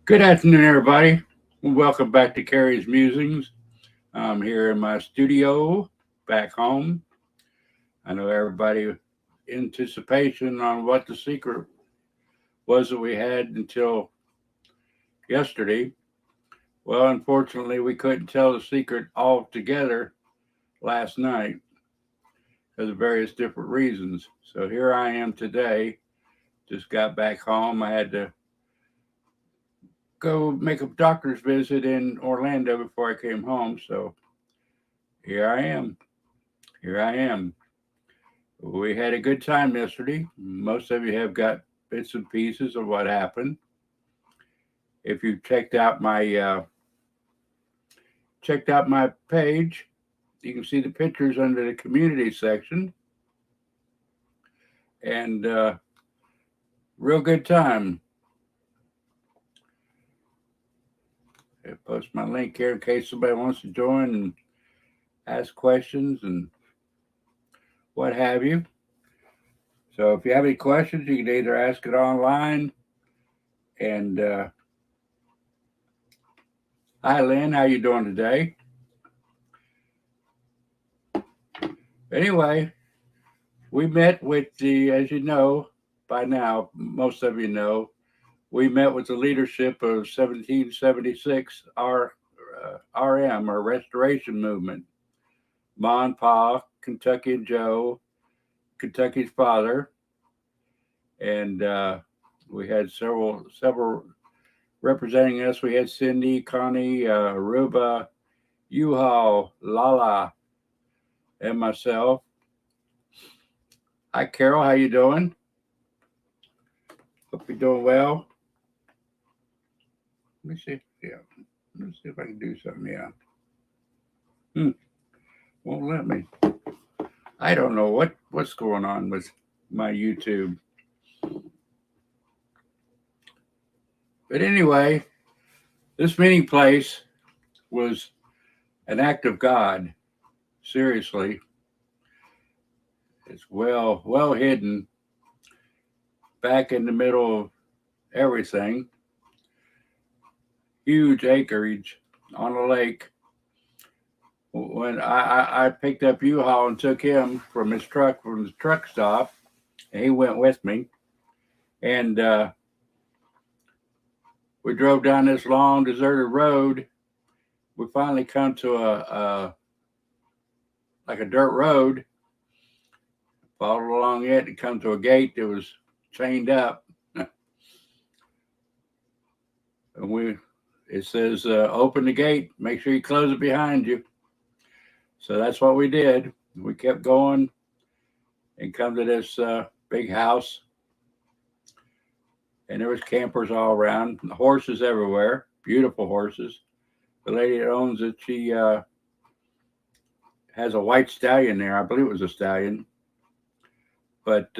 Good afternoon, everybody. Welcome back to Carrie's Musings. I'm here in my studio back home. I know everybody anticipation on what the secret was that we had until yesterday. Well, unfortunately, we couldn't tell the secret all together last night because of various different reasons. So here I am today. Just got back home. I had to go make a doctor's visit in Orlando before I came home. So here I am. Here I am. We had a good time yesterday. Most of you have got bits and pieces of what happened. If you checked out my page, you can see the pictures under the community section, and real good time. I post my link here in case somebody wants to join and ask questions and what have you. So if you have any questions, you can either ask it online. And hi, Lynn, how you doing today? Anyway, we met with as you know by now, most of you know, we met with the leadership of 1776 RM, or Restoration Movement. Ma and Pa, Kentucky and Joe, Kentucky's father, and we had several representing us. We had Cindy, Connie, Ruba, U-Haul, Lala, and myself. Hi, Carol. How you doing? Hope you're doing well. Let me see. Yeah, let's see if I can do something. Yeah. Won't let me. I don't know what's going on with my YouTube. But anyway, this meeting place was an act of God. Seriously, it's well hidden back in the middle of everything. Huge acreage on a lake. When I picked up U-Haul and took him from his truck from the truck stop, and he went with me, and we drove down this long deserted road. We finally come to a like a dirt road. Followed along it and come to a gate that was chained up, and it says open the gate. Make sure you close it behind you. So that's what we did. We kept going and come to this big house, and there was campers all around, horses everywhere, beautiful horses. The lady that owns it, she has a white stallion there. I believe it was a stallion. But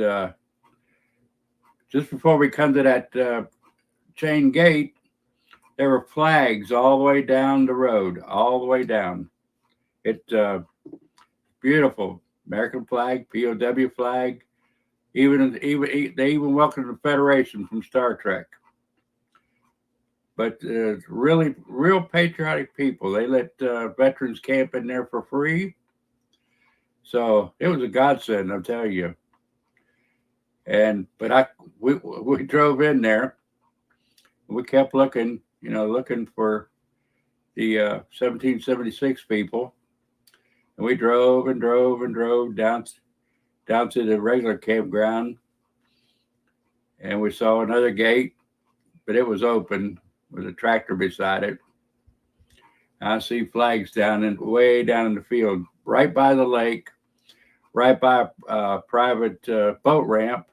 just before we come to that chain gate, there were flags all the way down the road, all the way down. It beautiful American flag, POW flag. Even they even welcomed the Federation from Star Trek. But really, real patriotic people. They let veterans camp in there for free. So it was a godsend, I'll tell you. And but we drove in there. We kept looking, looking for the 1776 people, and we drove and drove and drove down to the regular campground, and we saw another gate, but it was open with a tractor beside it. I see flags way down in the field, right by the lake, right by a private boat ramp.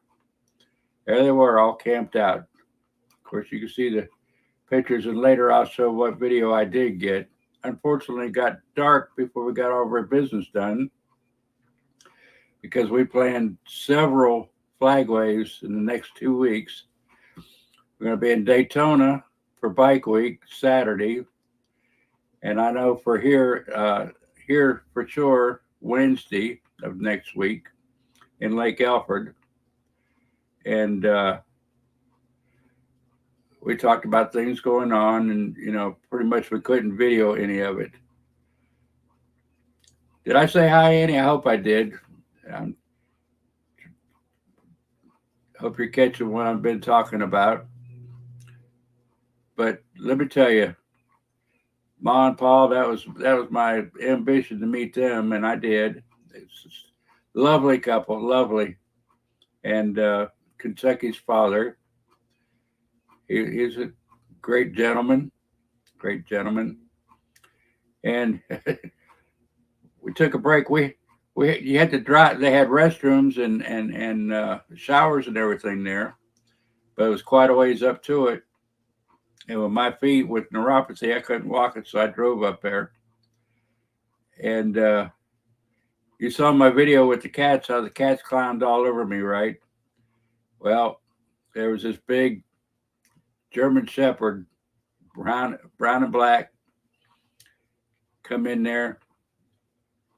There they were, all camped out. Of course, you can see the pictures, and later I'll show what video I did get. Unfortunately, it got dark before we got all of our business done because we planned several flag waves in the next 2 weeks. We're going to be in Daytona for Bike Week Saturday, and I know for here for sure Wednesday of next week in Lake Alfred, and we talked about things going on, and pretty much we couldn't video any of it. Did I say hi, Annie? I hope I did. Um, hope you're catching what I've been talking about. But let me tell you, Ma and Paul, that was my ambition to meet them, and I did. It's a lovely couple, lovely, and Kentucky's father. He's a great gentleman, and we took a break. You had to drive. They had restrooms and showers and everything there, but it was quite a ways up to it. And with my feet with neuropathy, I couldn't walk it, so I drove up there. And you saw my video with the cats, how the cats climbed all over me, right? Well, there was this big German Shepherd, brown and black, come in there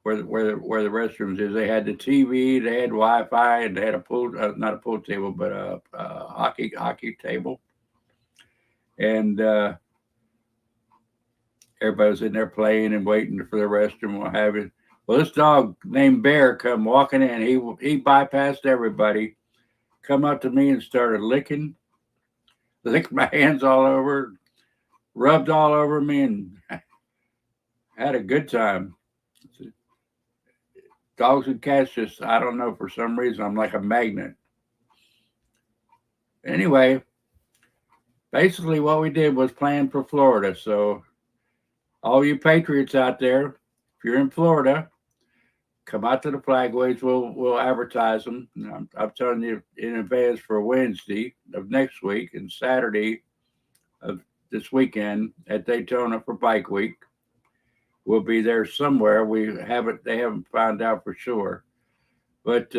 where the restrooms is. They had the TV, they had Wi-Fi, and they had a pool, not a pool table, but a hockey table. And everybody was in there playing and waiting for the restroom, what have you. Well, this dog named Bear come walking in. He bypassed everybody, come up to me and started licking my hands all over, rubbed all over me, and had a good time. Dogs and cats just, I don't know, for some reason, I'm like a magnet. Anyway, basically what we did was plan for Florida. So all you patriots out there, if you're in Florida, come out to the flagways. We'll advertise them. I'm telling you in advance for Wednesday of next week and Saturday of this weekend at Daytona for Bike Week. We'll be there somewhere. They haven't found out for sure. But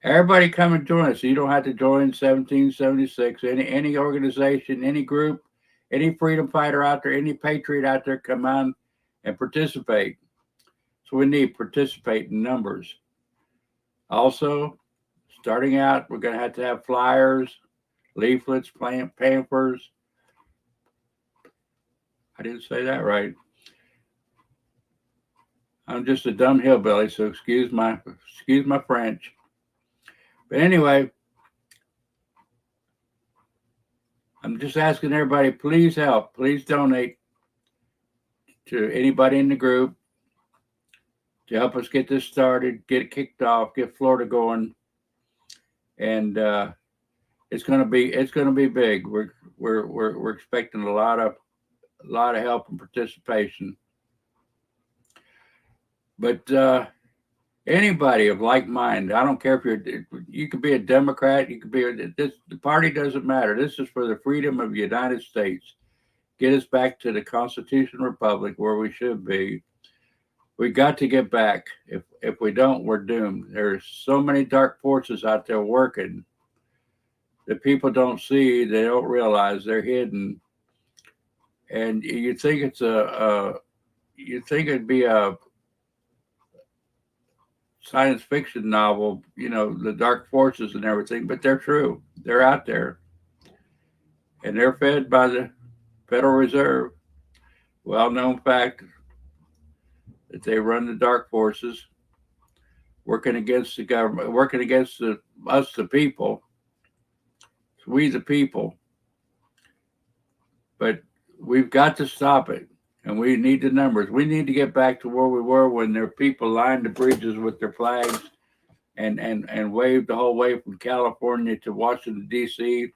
everybody come and join us. You don't have to join 1776. Any organization, any group, any freedom fighter out there, any patriot out there, come on and participate. So we need participate numbers. Also, starting out, we're going to have flyers, leaflets, pamphlets. I didn't say that right. I'm just a dumb hillbilly, so excuse my French. But anyway, I'm just asking everybody, please help. Please donate to anybody in the group to help us get this started, get it kicked off, get Florida going, and it's gonna be big. We're expecting a lot of help and participation. But anybody of like mind, I don't care if you could be a Democrat, you could be the party doesn't matter. This is for the freedom of the United States. Get us back to the Constitution Republic where we should be. We got to get back. If we don't, we're doomed. There's so many dark forces out there working that people don't see. They don't realize they're hidden. And you think it'd be a science fiction novel, the dark forces and everything, but they're true. They're out there. And they're fed by the Federal Reserve. Well-known fact that they run the dark forces, working against the government, working against us, the people. It's we, the people. But we've got to stop it, and we need the numbers. We need to get back to where we were when there were people lined the bridges with their flags and waved the whole way from California to Washington, D.C.,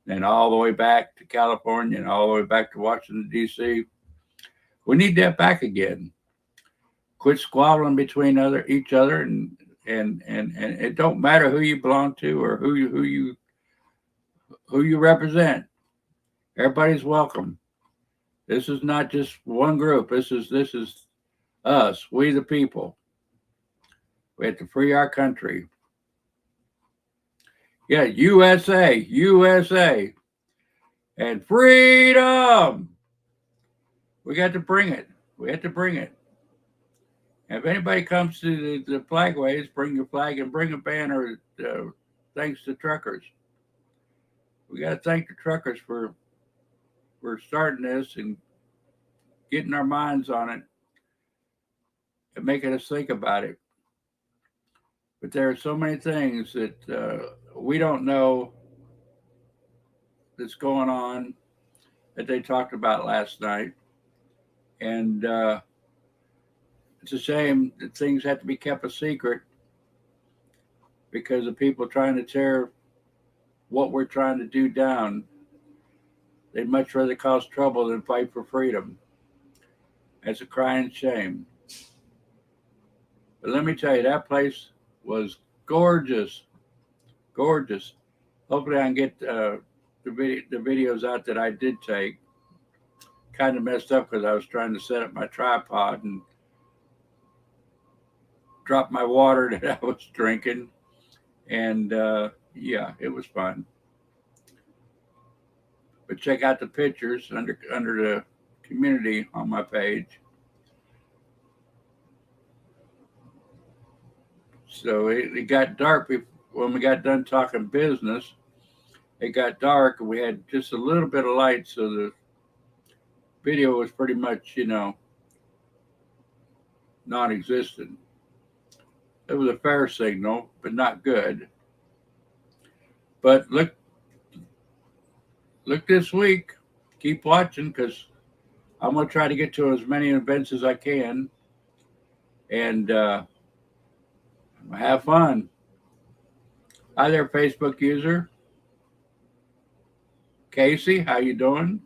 and all the way back to California and all the way back to Washington, D.C. We need that back again. Quit squabbling between each other, and it don't matter who you belong to or who you represent. Everybody's welcome. This is not just one group. This is us, we the people. We have to free our country. Yeah, USA, and freedom. We got to bring it. We have to bring it. If anybody comes to the flagways, bring your flag and bring a banner. Thanks to truckers. we got to thank the truckers for starting this and getting our minds on it and making us think about it. But there are so many things that we don't know that's going on that they talked about last night. And it's a shame that things have to be kept a secret because of people trying to tear what we're trying to do down. They'd much rather cause trouble than fight for freedom. It's a crying shame. But let me tell you, that place was gorgeous, gorgeous. Hopefully, I can get the videos out that I did take. Kind of messed up because I was trying to set up my tripod and drop my water that I was drinking, and yeah, it was fun. But check out the pictures under the community on my page. So it got dark when we got done talking business. It got dark, and we had just a little bit of light, so the video was pretty much, non-existent. It was a fair signal, but not good. But look this week. Keep watching because I'm going to try to get to as many events as I can and have fun. Hi there, Facebook user. Casey, how you doing?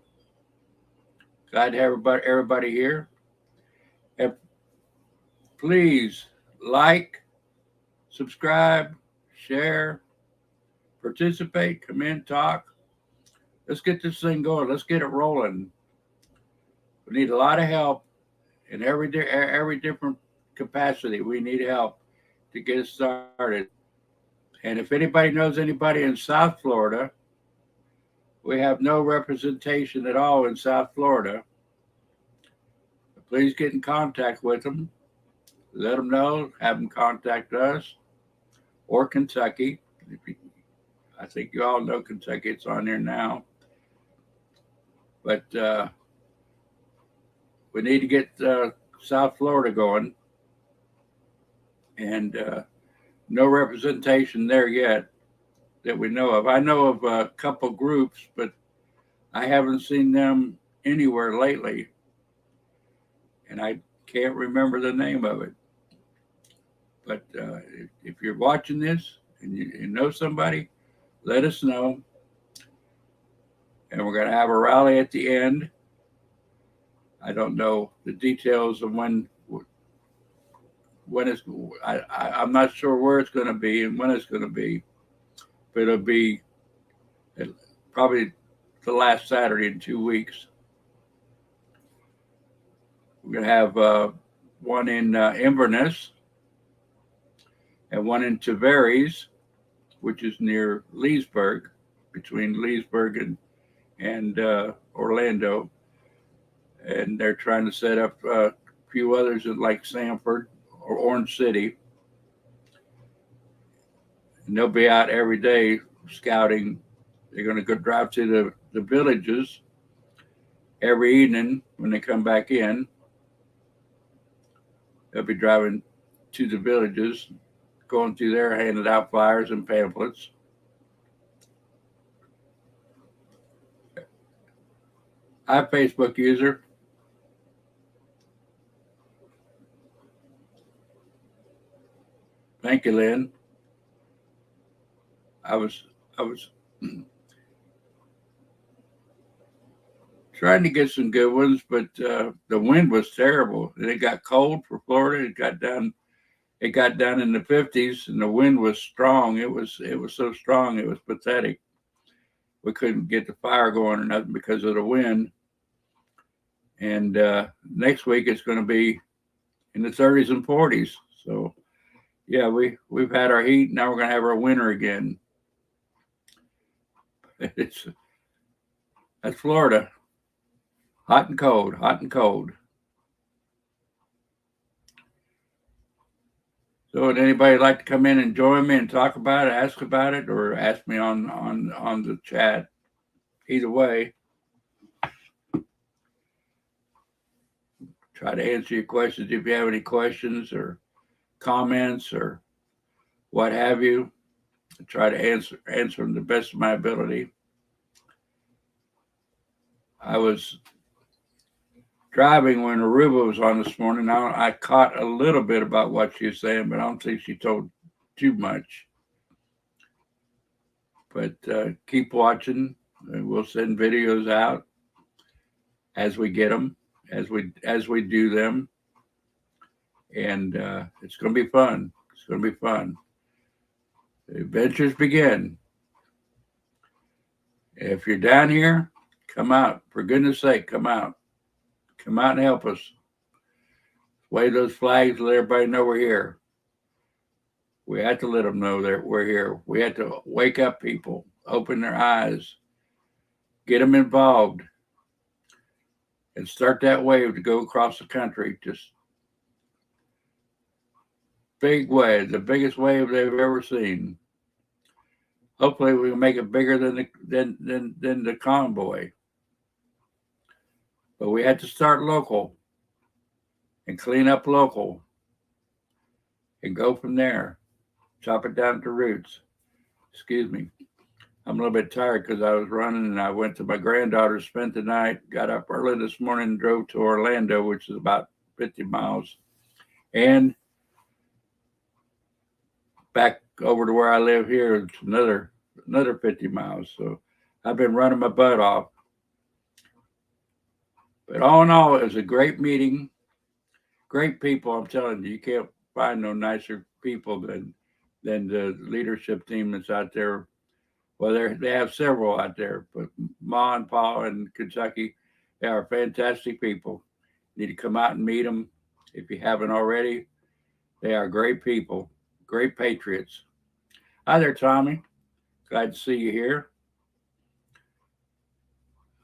Glad to have everybody here. And please like, subscribe, share, participate, comment, talk. Let's get this thing going. Let's get it rolling. We need a lot of help in every different capacity. We need help to get it started. And if anybody knows anybody in South Florida, we have no representation at all in South Florida. Please get in contact with them. Let them know. Have them contact us or Kentucky. I think you all know Kentucky. It's on there now. But we need to get South Florida going. And no representation there yet that we know of. I know of a couple groups, but I haven't seen them anywhere lately. And I can't remember the name of it. But if you're watching this and you know somebody, let us know. And we're going to have a rally at the end. I don't know the details of when it's. I'm not sure where it's going to be and when it's going to be, but it'll be probably the last Saturday in 2 weeks. We're going to have one in Inverness and one in Tavares, which is near Leesburg, between Leesburg and Orlando. And they're trying to set up a few others in like Sanford or Orange City. And they'll be out every day scouting. They're going to go drive to the villages every evening when they come back in. They'll be driving to the villages, going through there, handing out flyers and pamphlets. Hi, Facebook user. Thank you, Lynn. I was trying to get some good ones, but the wind was terrible. It got cold for Florida. It got down in the 50s, and the wind was strong. It was so strong, it was pathetic. We couldn't get the fire going or nothing because of the wind. And next week it's going to be in the 30s and 40s. So yeah, we've had our heat. Now we're going to have our winter again. That's Florida. Hot and cold, hot and cold. So would anybody like to come in and join me and talk about it, ask about it, or ask me on the chat? either way, try to answer your questions if you have any questions or comments or what have you. Try to answer them the best of my ability. I was driving when Aruba was on this morning. Now I caught a little bit about what she was saying, but I don't think she told too much. But keep watching, and we'll send videos out as we get them, as we do them, and it's going to be fun. It's going to be fun. The adventures begin. If you're down here, come out. For goodness sake, come out. Come out and help us. Wave those flags, let everybody know we're here. We have to let them know that we're here. We have to wake up people, open their eyes, get them involved, and start that wave to go across the country. Just big wave, the biggest wave they've ever seen. Hopefully, we can make it bigger than the convoy. But we had to start local and clean up local and go from there. Chop it down to roots. Excuse me. I'm a little bit tired because I was running and I went to my granddaughter, spent the night, got up early this morning and drove to Orlando, which is about 50 miles. And back over to where I live here, it's another 50 miles. So I've been running my butt off. But all in all, it was a great meeting. Great people, I'm telling you. You can't find no nicer people than the leadership team that's out there. Well, they have several out there, but Ma and Pa in Kentucky, they are fantastic people. You need to come out and meet them if you haven't already. They are great people, great patriots. Hi there, Tommy. Glad to see you here.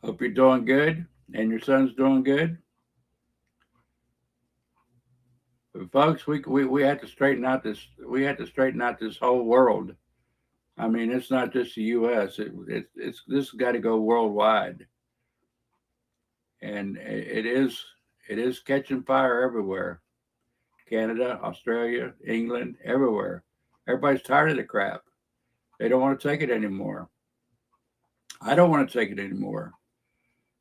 Hope you're doing good and your son's doing good. But folks, we have to straighten out this. We have to straighten out this whole world. I mean, it's not just the U.S. This has got to go worldwide, and it is catching fire everywhere. Canada, Australia, England, everywhere. Everybody's tired of the crap. They don't want to take it anymore. I don't want to take it anymore.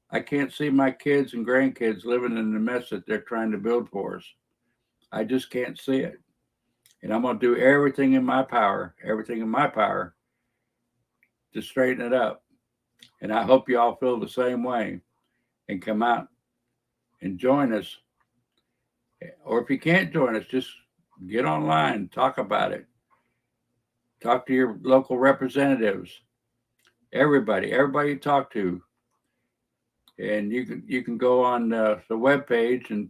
I can't see my kids and grandkids living in the mess that they're trying to build for us. I just can't see it. And I'm going to do everything in my power to straighten it up. And I hope you all feel the same way and come out and join us. Or if you can't join us, just get online, talk about it. Talk to your local representatives, everybody you talk to. And you can go on the webpage and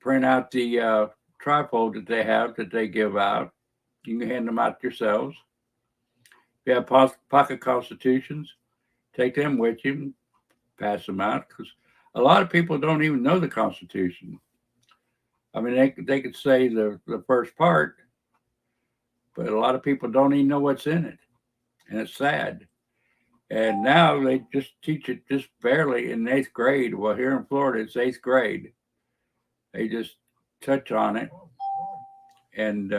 print out the trifold that they give out. You can hand them out yourselves. If you have pocket constitutions, take them with you, pass them out, because a lot of people don't even know the Constitution. I mean, they could say the first part, but a lot of people don't even know what's in it, and it's sad. And now they just teach it just barely in 8th grade. Well, here in Florida, it's 8th grade. They just touch on it, and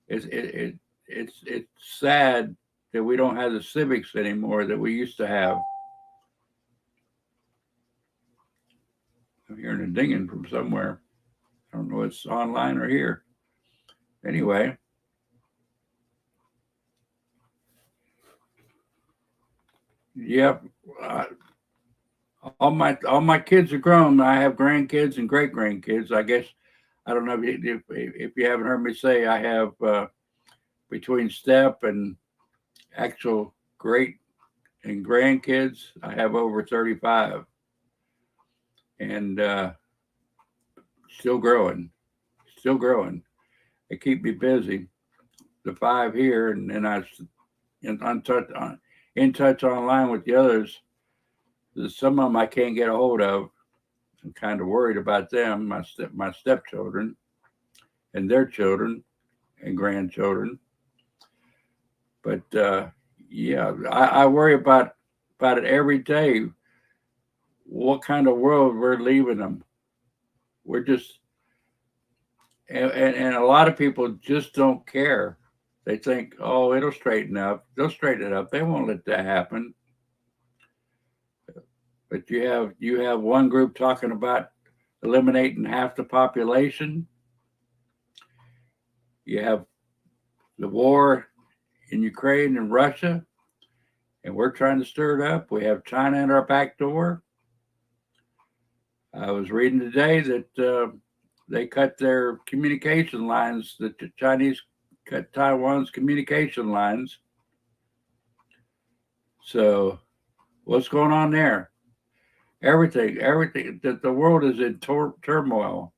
it's sad that we don't have the civics anymore that we used to have. I'm hearing a dinging from somewhere. I don't know if it's online or here. Anyway. Yep. All my kids are grown. I have grandkids and great grandkids. I guess I don't know if you haven't heard me say I have between step and actual great and grandkids, I have over 35, and still growing. They keep me busy. The 5 here, and then I in touch online with the others. Some of them I can't get a hold of. I'm kind of worried about them, my stepchildren and their children and grandchildren. But Yeah, I worry about it every day. What kind of world we're leaving them? We're just and a lot of people just don't care. They think, oh, it'll straighten up. They'll straighten it up. They won't let that happen. But you have one group talking about eliminating half the population. You have the war in Ukraine and Russia, and we're trying to stir it up. We have China in our back door. I was reading today that they cut their communication lines, that the Chinese cut Taiwan's communication lines. So what's going on there? Everything that the world is in turmoil.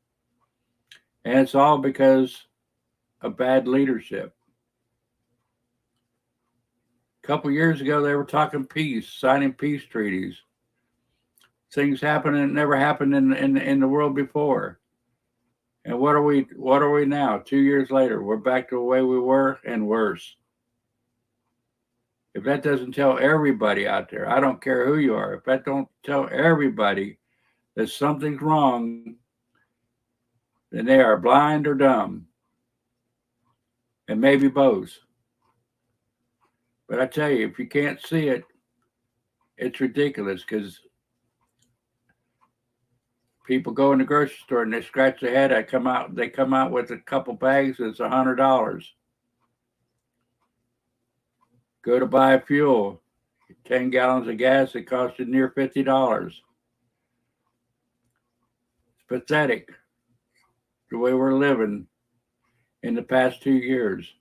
And it's all because of bad leadership. A couple years ago, they were talking peace, signing peace treaties. Things happen that never happened in the world before. And what are we now? 2 years later, we're back to the way we were and worse. If that doesn't tell everybody out there, I don't care who you are, if that don't tell everybody that something's wrong, then they are blind or dumb. And maybe both. But I tell you, if you can't see it, it's ridiculous because people go in the grocery store and they scratch their head. They come out with a couple bags. It's $100. Go to buy fuel, 10 gallons of gas. It costs you near $50. It's pathetic the way we're living in the past 2 years.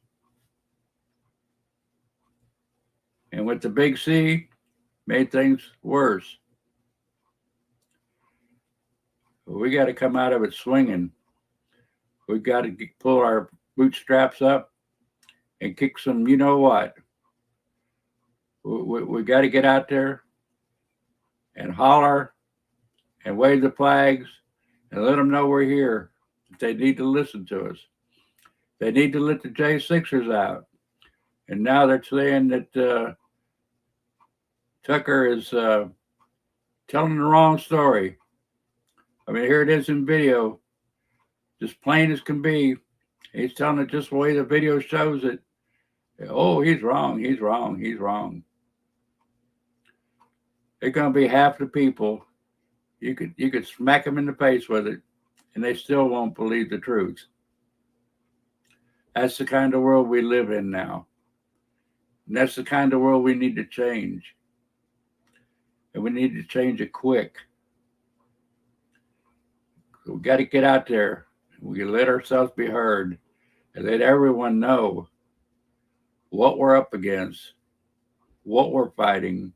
And with the big C, made things worse. We got to come out of it swinging. We've got to pull our bootstraps up and kick some, you know what? We got to get out there and holler and wave the flags and let them know we're here. They need to listen to us. They need to let the J6ers out. And now they're saying that Tucker is telling the wrong story. I mean, here it is in video, just plain as can be. He's telling it just the way the video shows it. Oh, he's wrong. He's wrong. He's wrong. They're going to be half the people. You could smack them in the face with it, and they still won't believe the truth. That's the kind of world we live in now. And that's the kind of world we need to change. And we need to change it quick. We got to get out there. We let ourselves be heard and let everyone know what we're up against, what we're fighting.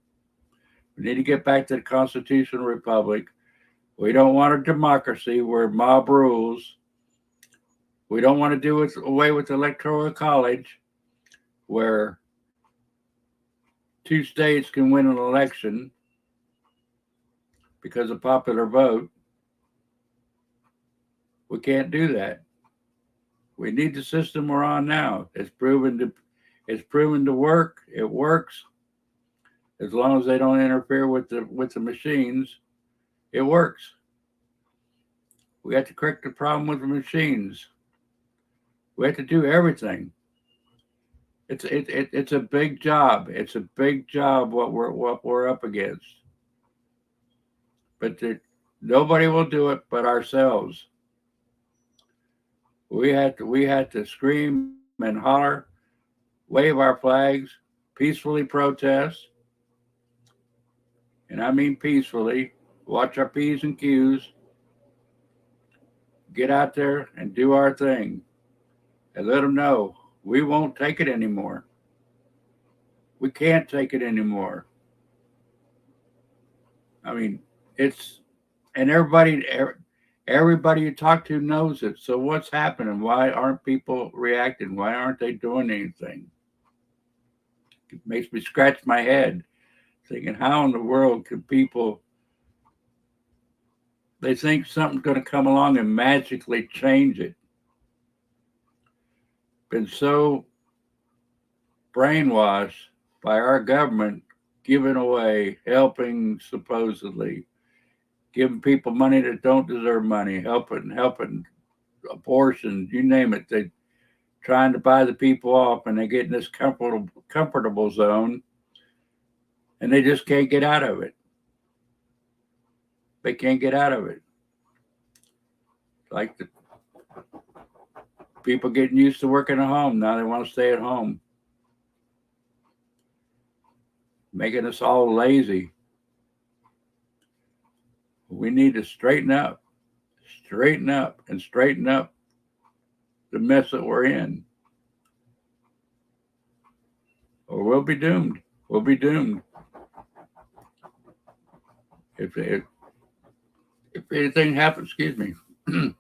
We need to get back to the constitutional republic. We don't want a democracy where mob rules. We don't want to do away with the electoral college where 2 states can win an election because of popular vote. We can't do that. We need the system we're on now. It's proven to work. It works. As long as they don't interfere with the machines, it works. We have to correct the problem with the machines. We have to do everything. It's a big job. It's a big job what we're up against. But nobody will do it but ourselves. We had to scream and holler, wave our flags, peacefully protest. And I mean peacefully, watch our P's and Q's, get out there and do our thing and let them know we won't take it anymore. We can't take it anymore. I mean, and everybody you talk to knows it. So what's happening? Why aren't people reacting? Why aren't they doing anything? It makes me scratch my head thinking, how in the world can people, they think something's going to come along and magically change it. Been so brainwashed by our government giving away, helping supposedly, giving people money that don't deserve money, helping abortion, you name it. They trying to buy the people off, and they get in this comfortable zone, and they just can't get out of it. They can't get out of it. Like the people getting used to working at home, now they want to stay at home, making us all lazy. We need to straighten up, and straighten up the mess that we're in, or we'll be doomed. We'll be doomed. If anything happens, excuse me, if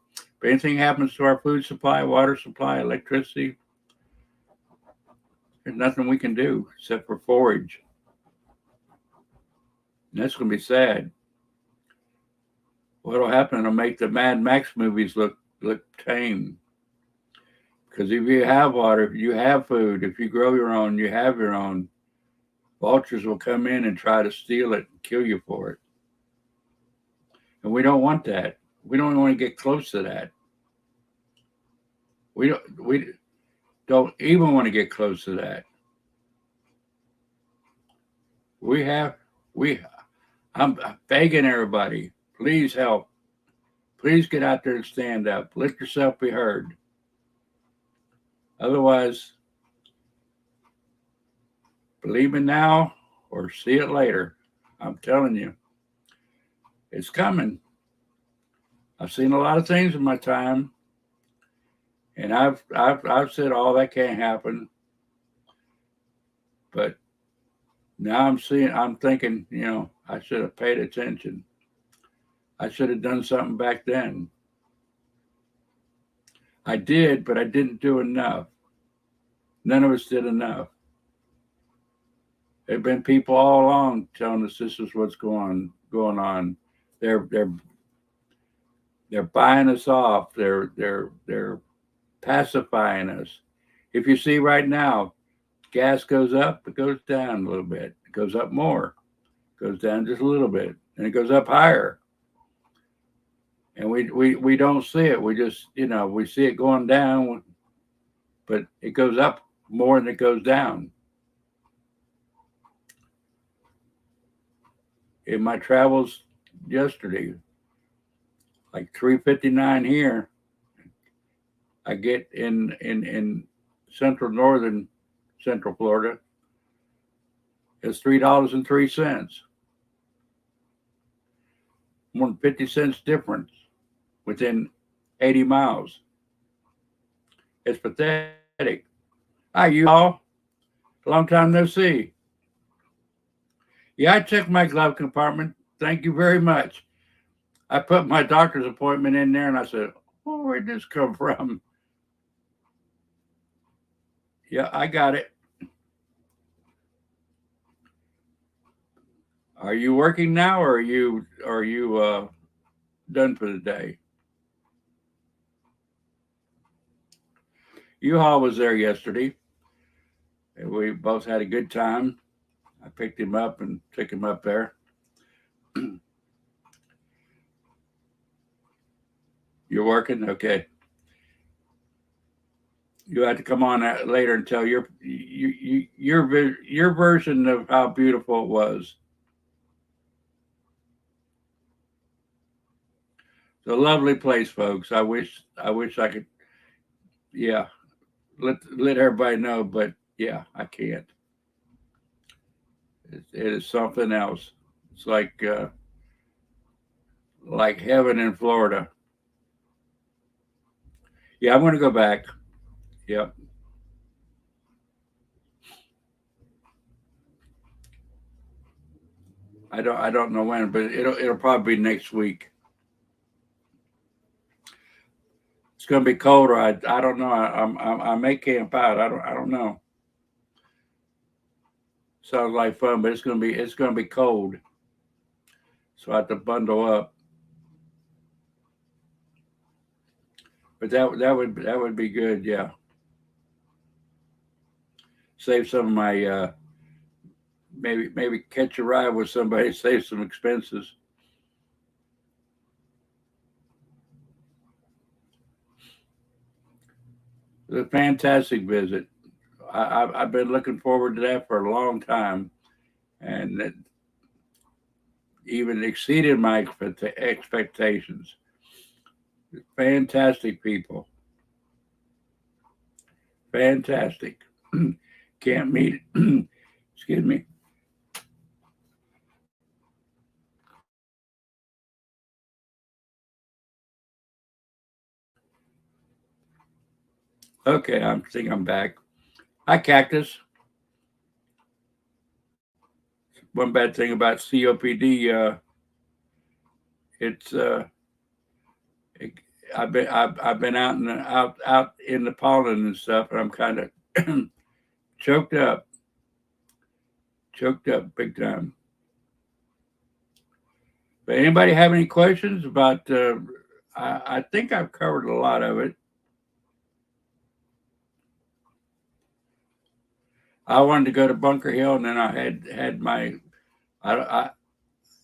anything happens to our food supply, water supply, electricity, there's nothing we can do except for forage. And that's going to be sad. What'll happen? It'll make the Mad Max movies look tame. Because if you have water, if you have food, if you grow your own, you have your own, vultures will come in and try to steal it and kill you for it. And we don't want that. We don't want to get close to that. We don't even want to get close to that. I'm begging everybody, please help. Please get out there and stand up. Let yourself be heard. Otherwise, believe me now or see it later. I'm telling you, it's coming. I've seen a lot of things in my time, and I've said, "Oh, that can't happen." But now I'm thinking, I should have paid attention. I should have done something back then. I did, but I didn't do enough. None of us did enough. There have been people all along telling us this is what's going on. They're buying us off. They're pacifying us. If you see right now, gas goes up, it goes down a little bit. It goes up more, it goes down just a little bit, and it goes up higher. And we don't see it. We just, we see it going down, but it goes up more than it goes down. In my travels yesterday, like 359 here, I get in northern Central Florida, it's $3.03. More than 50 cents difference within 80 miles. It's pathetic. Hi, you all. Long time no see. Yeah, I checked my glove compartment. Thank you very much. I put my doctor's appointment in there, and I said, "Oh, where'd this come from?" Yeah, I got it. Are you working now, or are you done for the day? U-Haul was there yesterday, and we both had a good time. I picked him up and took him up there. You're working? Okay. You have to come on later and tell your version of how beautiful it was. It's a lovely place, folks. I wish I could. Yeah, let everybody know, but yeah, I can't. It is something else. It's like heaven in Florida. Yeah, I'm going to go back. Yep. I don't know when, but it'll probably be next week. It's going to be colder. I don't know. I may camp out. I don't know. Sounds like fun, but it's going to be cold. So I have to bundle up. But that would be good. Yeah. Save some of my maybe catch a ride with somebody, save some expenses. It was a fantastic visit. I've been looking forward to that for a long time, and it even exceeded my expectations. Fantastic people, fantastic. Can't meet. Excuse me. Okay, I think I'm back. Hi, Cactus. One bad thing about COPD, it's it, I've been out in the pollen and stuff, and I'm kind of choked up, big time. But anybody have any questions about? I think I've covered a lot of it. I wanted to go to Bunker Hill, and then I had my. I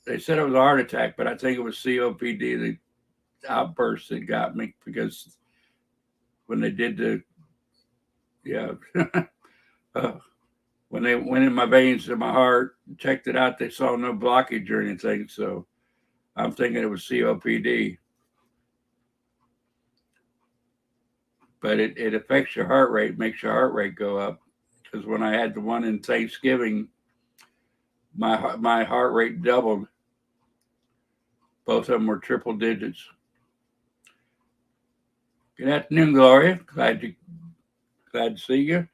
they said it was a heart attack, but I think it was COPD, the outburst that got me because when they did the yeah uh, when they went in my veins to my heart, checked it out, they saw no blockage or anything. So I'm thinking it was COPD. But it affects your heart rate, makes your heart rate go up. Because when I had the one in Thanksgiving, my heart rate doubled. Both of them were triple digits. Good afternoon, Gloria. Glad to see you.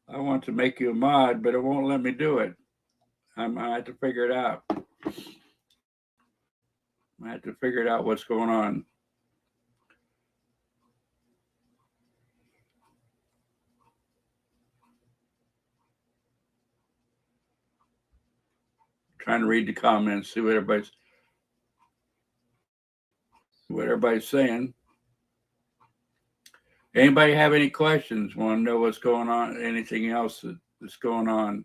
I want to make you a mod, but it won't let me do it. I have to figure it out. I have to figure it out what's going on. Trying to read the comments, see what everybody's saying. Anybody have any questions? Want to know what's going on? Anything else that's going on?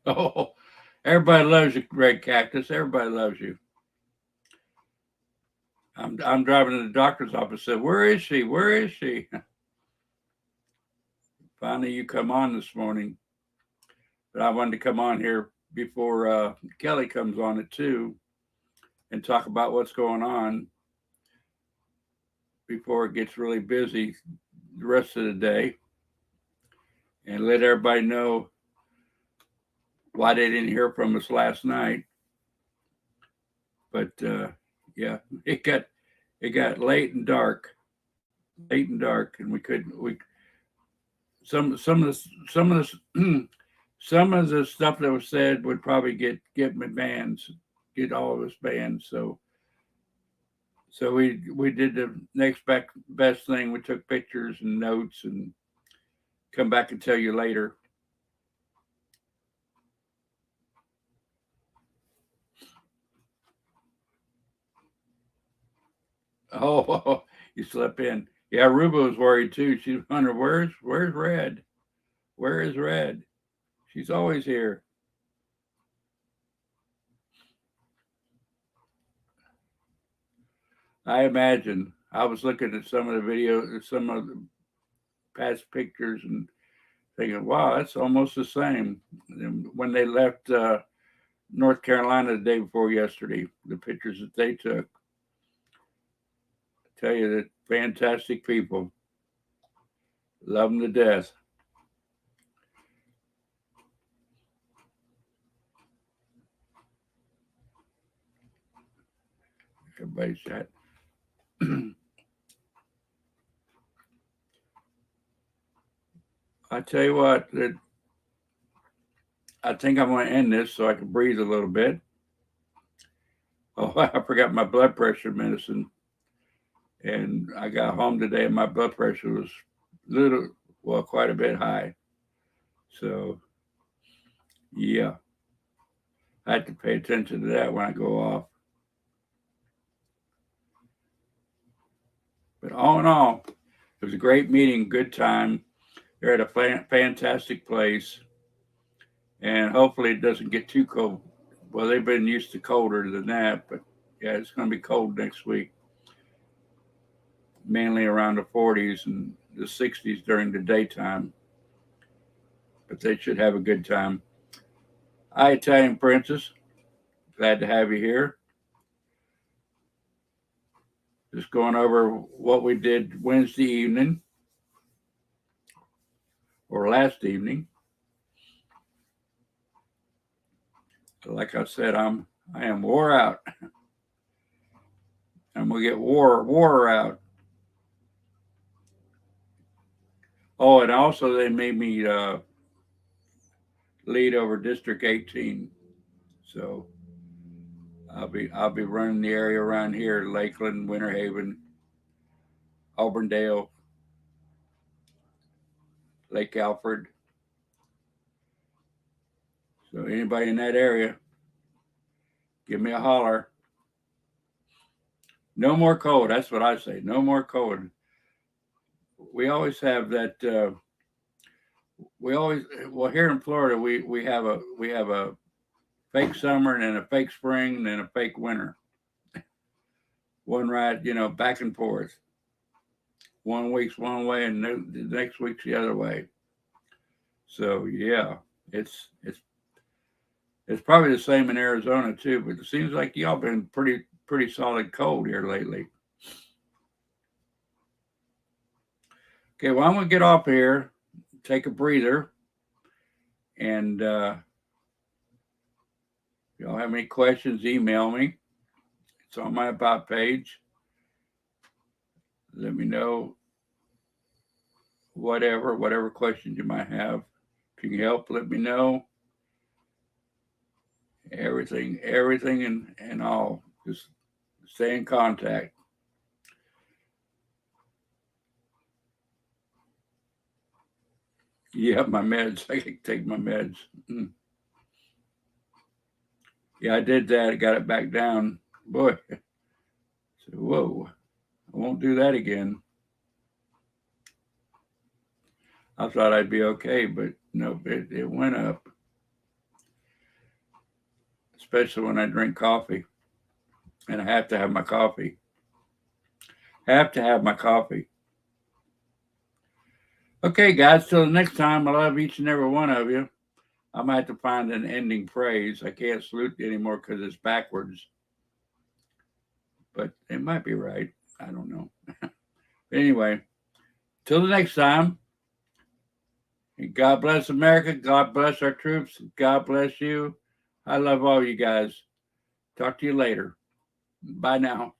Oh, everybody loves you, Red Cactus. Everybody loves you. I'm driving to the doctor's office. Said, where is she? Where is she? Finally, you come on this morning. But I wanted to come on here before Kelly comes on it too, and talk about what's going on before it gets really busy the rest of the day, and let everybody know why they didn't hear from us last night. But yeah, it got late and dark, and we some of the some of the stuff that was said would probably get me banned, get all of us banned. So we did the next best thing. We took pictures and notes and come back and tell you later. Oh, you slept in. Yeah, Ruba was worried too. She's wondering where's Red? Where is Red? She's always here. I imagine. I was looking at some of the videos, some of the past pictures, and thinking, "Wow, that's almost the same." And when they left North Carolina the day before yesterday, the pictures that they took, I tell you that fantastic people, love them to death. Everybody's chat. I tell you what, I think I'm going to end this so I can breathe a little bit. Oh, I forgot my blood pressure medicine, and I got home today, and my blood pressure was quite a bit high. So, yeah. I have to pay attention to that when I go off. But all in all, it was a great meeting, good time. They're at a fantastic place, and hopefully it doesn't get too cold. Well, they've been used to colder than that, but yeah, it's going to be cold next week, mainly around the 40s and the 60s during the daytime. But they should have a good time. Hi, Italian Princess. Glad to have you here. Just going over what we did Wednesday evening or last evening. Like I said, I am wore out. I'm gonna get wore out. Oh, and also they made me lead over District 18. So I'll be running the area around here: Lakeland, Winter Haven, Auburndale, Lake Alfred. So anybody in that area, give me a holler. No more cold. That's what I say. No more cold. We always have that. Well, here in Florida we have a fake summer and then a fake spring and then a fake winter. One right, back and forth. 1 week's one way and the next week's the other way. So yeah, it's probably the same in Arizona too, but it seems like y'all been pretty solid cold here lately. Okay, well, I'm gonna get off here, take a breather, and if y'all have any questions, email me. It's on my About page. Let me know whatever questions you might have. If you can help, let me know. Everything and all. Just stay in contact. Yeah, my meds. I can take my meds. Yeah, I did that. I got it back down. Boy. So, whoa. I won't do that again. I thought I'd be okay, but no, it went up. Especially when I drink coffee. And I have to have my coffee. Okay, guys, till the next time, I love each and every one of you. I might have to find an ending phrase. I can't salute anymore because it's backwards. But it might be right. I don't know. Anyway, till the next time, God bless America. God bless our troops. God bless you. I love all you guys. Talk to you later. Bye now.